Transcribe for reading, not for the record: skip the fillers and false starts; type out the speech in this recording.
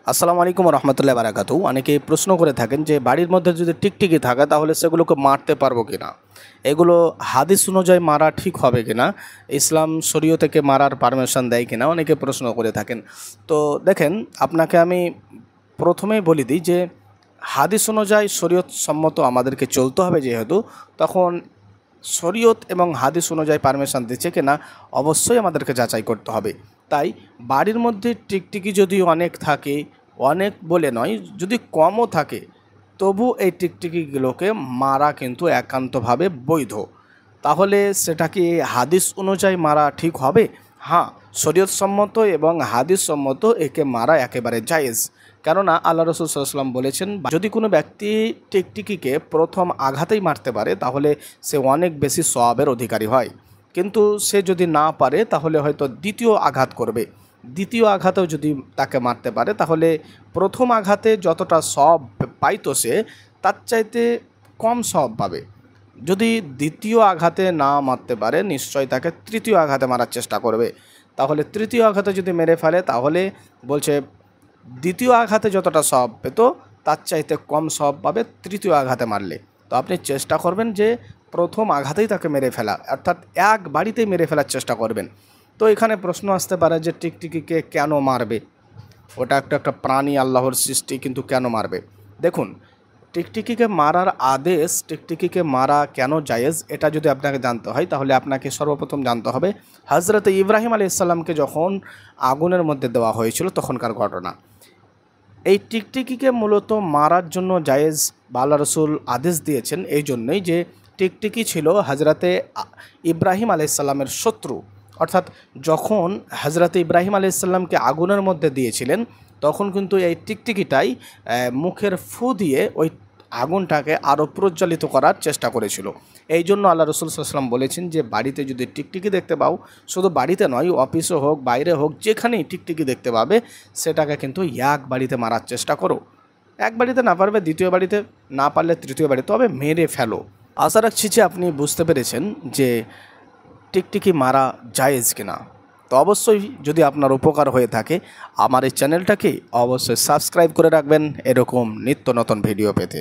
আসসালামু আলাইকুম রহমতুল্লাহ বারাকাতু। অনেকে প্রশ্ন করে থাকেন যে বাড়ির মধ্যে যদি টিকটিকি থাকে তাহলে সেগুলোকে মারতে পারবো কিনা, এগুলো হাদিস অনুযায়ী মারা ঠিক হবে কিনা, ইসলাম শরীয়ত থেকে মারার পারমিশন দেয় কিনা, অনেকে প্রশ্ন করে থাকেন। তো দেখেন, আপনাকে আমি প্রথমেই বলে দিই যে হাদিস অনুযায়ী শরীয়ত সম্মত আমাদেরকে চলতে হবে, যেহেতু তখন শরীয়ত এবং হাদিস অনুযায়ী পারমিশন দিচ্ছে কিনা অবশ্যই আমাদেরকে যাচাই করতে হবে। তাই বাড়ির মধ্যে টিকটিকি যদি অনেক থাকে, অনেক বলে নয়, যদি কমও থাকে, তবু এই টিকটিকিগুলোকে মারা কিন্তু একান্তভাবে বৈধ। তাহলে সেটা কি হাদিস অনুযায়ী মারা ঠিক হবে? হ্যাঁ, শরীয়ত সম্মত এবং হাদিস সম্মত একে মারা একেবারে জায়েজ। কেননা আল্লাহ রসুল সাল্লাল্লাহু আলাইহি ওয়াসাল্লাম বলেছেন, যদি কোনো ব্যক্তি টিকটিকিকে প্রথম আঘাতেই মারতে পারে তাহলে সে অনেক বেশি সওয়াবের অধিকারী হয়। কিন্তু সে যদি না পারে তাহলে হয়তো দ্বিতীয় আঘাত করবে। দ্বিতীয় আঘাতেও যদি তাকে মারতে পারে তাহলে প্রথম আঘাতে যতটা সওয়াব পাইতো সে, তার চাইতে কম সওয়াব পাবে। যদি দ্বিতীয় আঘাতে না মারতে পারে, নিশ্চয় তাকে তৃতীয় আঘাতে মারার চেষ্টা করবে। তাহলে তৃতীয় আঘাতে যদি মেরে ফেলে তাহলে বলছে দ্বিতীয় আঘাতে যতটা সওয়াব পেত তার চাইতে কম সওয়াব পাবে তৃতীয় আঘাতে মারলে। তো আপনি চেষ্টা করবেন যে প্রথম আঘাতেই তাকে মেরে ফেলা, অর্থাৎ এক বাড়িতেই মেরে ফেলার চেষ্টা করবেন। তো এখানে প্রশ্ন আসতে পারে যে টিকটিকিকে কেন মারবে? ওটা একটা প্রাণী, আল্লাহর সৃষ্টি, কিন্তু কেন মারবে? দেখুন, টিকটিকিকে মারার আদেশ, টিকটিকিকে মারা কেন জায়েজ, এটা যদি আপনাকে জানতে হয় তাহলে আপনাকে সর্বপ্রথম জানতে হবে হজরত ইব্রাহিম আলাইহিস সালামকে যখন আগুনের মধ্যে দেওয়া হয়েছিল তখনকার ঘটনা। এই টিকটিকিকে মূলত মারার জন্য জায়েজ বা আল্লাহ রসুল আদেশ দিয়েছেন এই জন্যই যে টিকটিকি ছিল হজরতে ইব্রাহিম আলাইহিস সালামের শত্রু। অর্থাৎ যখন হজরত ইব্রাহিম আলাইহিস সালামকে আগুনের মধ্যে দিয়েছিলেন তখন কিন্তু এই টিকটিকিটাই মুখের ফু দিয়ে ওই আগুনটাকে আরও প্রজ্বলিত করার চেষ্টা করেছিল। এই জন্য আল্লাহ রসুল সাল্লাল্লাহু আলাইহি ওয়াসাল্লাম বলেছেন যে বাড়িতে যদি টিকটিকি দেখতে পাও, শুধু বাড়িতে নয়, অফিসে হোক বাইরে হোক, যেখানেই টিকটিকি দেখতে পাবে সেটাকে কিন্তু এক বাড়িতে মারার চেষ্টা করো। এক বাড়িতে না পারবে দ্বিতীয় বাড়িতে, না পারলে তৃতীয় বাড়িতে, তবে মেরে ফেলো। আশা রাখছি যে আপনি বুঝতে পেরেছেন যে টিকটিকি মারা জায়েজ কিনা। তো অবশ্যই যদি আপনার উপকার হয়ে থাকে আমার এই চ্যানেলটাকে অবশ্যই সাবস্ক্রাইব করে রাখবেন এরকম নিত্য নতুন ভিডিও পেতে।